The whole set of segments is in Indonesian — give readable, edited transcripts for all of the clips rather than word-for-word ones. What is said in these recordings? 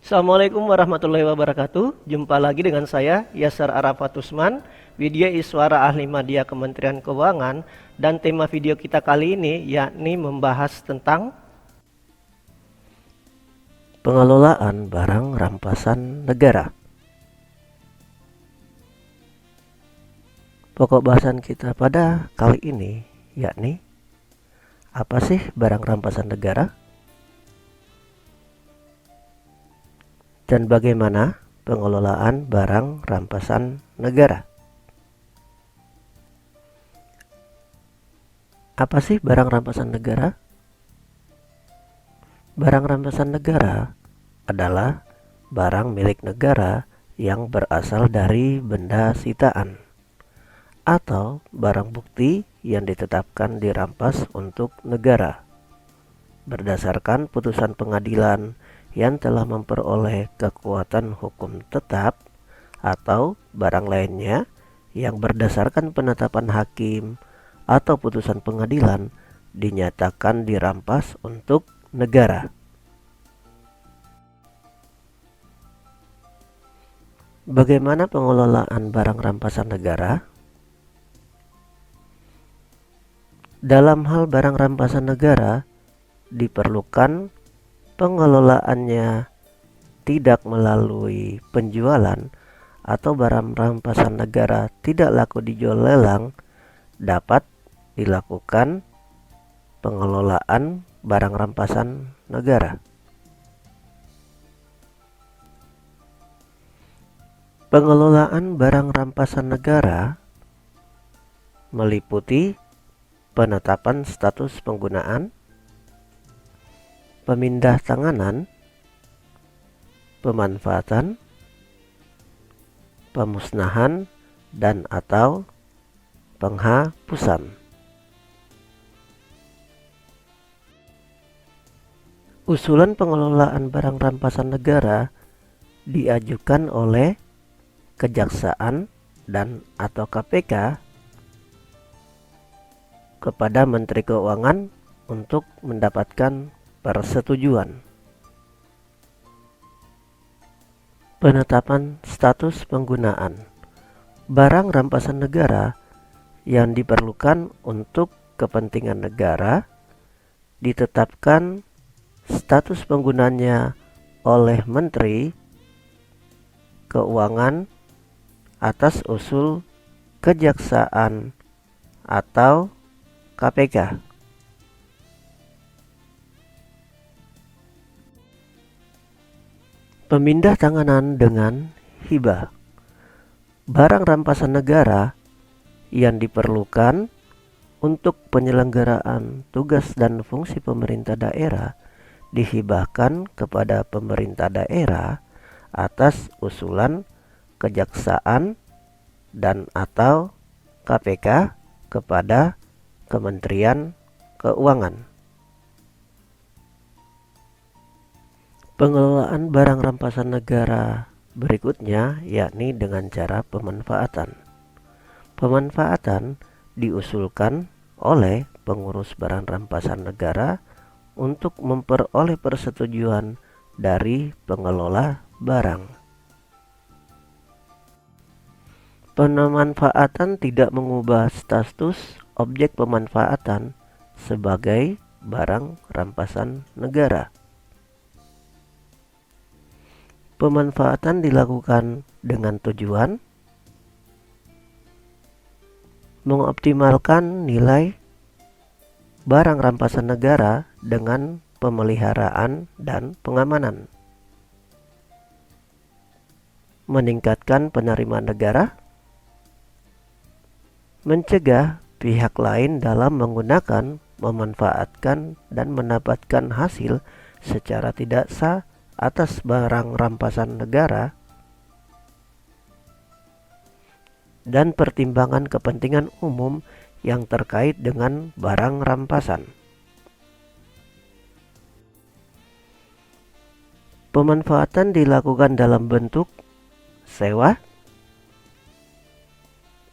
Assalamualaikum warahmatullahi wabarakatuh. Jumpa lagi dengan saya Yasser Arafat Usman, Widya Iswara Ahli Madya Kementerian Keuangan, dan tema video kita kali ini yakni membahas tentang pengelolaan barang rampasan negara. Pokok bahasan kita pada kali ini yakni apa sih barang rampasan negara? Dan bagaimana pengelolaan barang rampasan negara? Apa sih barang rampasan negara? Barang rampasan negara adalah barang milik negara yang berasal dari benda sitaan atau barang bukti yang ditetapkan dirampas untuk negara berdasarkan putusan pengadilan yang telah memperoleh kekuatan hukum tetap atau barang lainnya yang berdasarkan penetapan hakim atau putusan pengadilan dinyatakan dirampas untuk negara. Bagaimana pengelolaan barang rampasan negara? Dalam hal barang rampasan negara diperlukan pengelolaannya tidak melalui penjualan atau barang rampasan negara tidak laku dijual lelang, dapat dilakukan pengelolaan barang rampasan negara. Pengelolaan barang rampasan negara meliputi penetapan status penggunaan, pemindah tanganan, pemanfaatan, pemusnahan, dan atau penghapusan. Usulan pengelolaan barang rampasan negara diajukan oleh Kejaksaan dan atau KPK kepada Menteri Keuangan untuk mendapatkan persetujuan. Penetapan status penggunaan barang rampasan negara yang diperlukan untuk kepentingan negara ditetapkan status penggunaannya oleh Menteri Keuangan atas usul Kejaksaan atau KPK. Pemindah tanganan dengan hibah barang rampasan negara yang diperlukan untuk penyelenggaraan tugas dan fungsi pemerintah daerah dihibahkan kepada pemerintah daerah atas usulan Kejaksaan dan atau KPK kepada Kementerian Keuangan. Pengelolaan barang rampasan negara berikutnya yakni dengan cara pemanfaatan. Pemanfaatan diusulkan oleh pengurus barang rampasan negara untuk memperoleh persetujuan dari pengelola barang. Pemanfaatan tidak mengubah status objek pemanfaatan sebagai barang rampasan negara. Pemanfaatan dilakukan dengan tujuan mengoptimalkan nilai barang rampasan negara dengan pemeliharaan dan pengamanan, meningkatkan penerimaan negara, mencegah pihak lain dalam menggunakan, memanfaatkan, dan mendapatkan hasil secara tidak sah atas barang rampasan negara, dan pertimbangan kepentingan umum yang terkait dengan barang rampasan. Pemanfaatan dilakukan dalam bentuk sewa,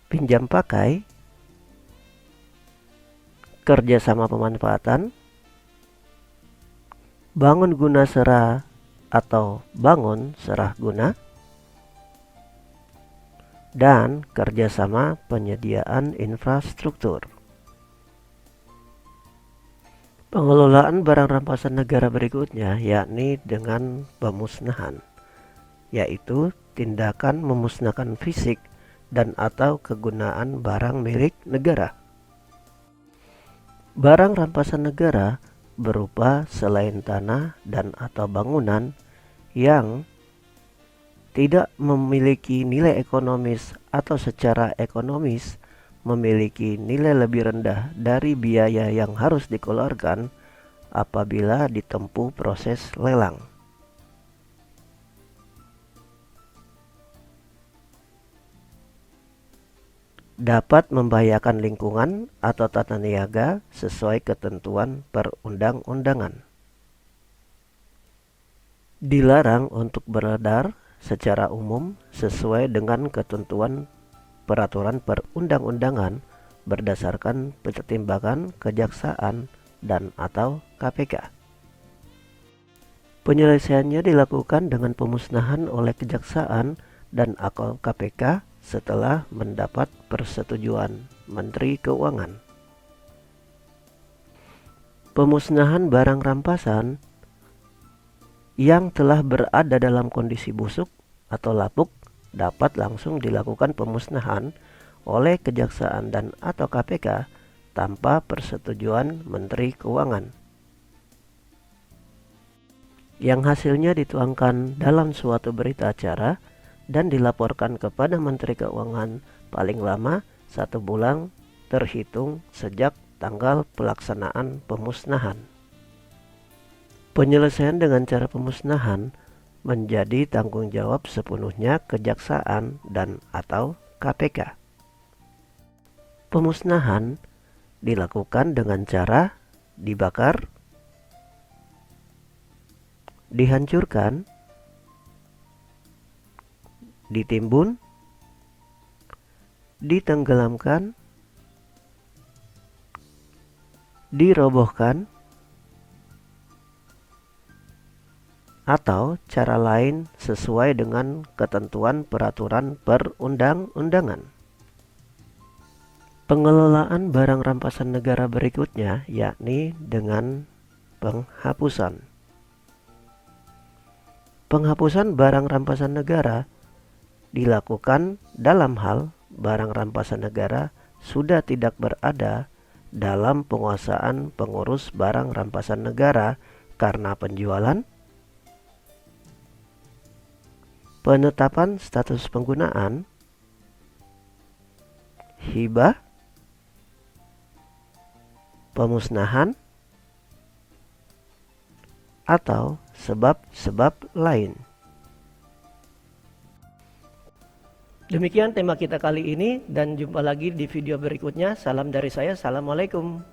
pinjam pakai, kerjasama pemanfaatan, bangun guna sera atau bangun serahguna, dan kerjasama penyediaan infrastruktur. Pengelolaan barang rampasan negara berikutnya yakni dengan pemusnahan, yaitu tindakan memusnahkan fisik dan atau kegunaan barang milik negara. Barang rampasan negara berupa selain tanah dan atau bangunan yang tidak memiliki nilai ekonomis atau secara ekonomis memiliki nilai lebih rendah dari biaya yang harus dikeluarkan apabila ditempuh proses lelang. Dapat membahayakan lingkungan atau tata niaga sesuai ketentuan perundang-undangan. Dilarang untuk beredar secara umum sesuai dengan ketentuan peraturan perundang-undangan berdasarkan pertimbangan kejaksaan dan atau KPK. Penyelesaiannya dilakukan dengan pemusnahan oleh kejaksaan dan atau KPK setelah mendapat persetujuan Menteri Keuangan. Pemusnahan barang rampasan yang telah berada dalam kondisi busuk atau lapuk dapat langsung dilakukan pemusnahan oleh kejaksaan dan atau KPK tanpa persetujuan Menteri Keuangan, yang hasilnya dituangkan dalam suatu berita acara dan dilaporkan kepada Menteri Keuangan paling lama 1 bulan terhitung sejak tanggal pelaksanaan pemusnahan. Penyelesaian dengan cara pemusnahan menjadi tanggung jawab sepenuhnya kejaksaan dan atau KPK. Pemusnahan dilakukan dengan cara dibakar, dihancurkan, ditimbun, ditenggelamkan, dirobohkan, atau cara lain sesuai dengan ketentuan peraturan perundang-undangan. Pengelolaan barang rampasan negara berikutnya yakni dengan penghapusan. Penghapusan barang rampasan negara dilakukan dalam hal barang rampasan negara sudah tidak berada dalam penguasaan pengurus barang rampasan negara karena penjualan, penetapan status penggunaan, hibah, pemusnahan, atau sebab-sebab lain. Demikian tema kita kali ini dan jumpa lagi di video berikutnya. Salam dari saya. Assalamualaikum.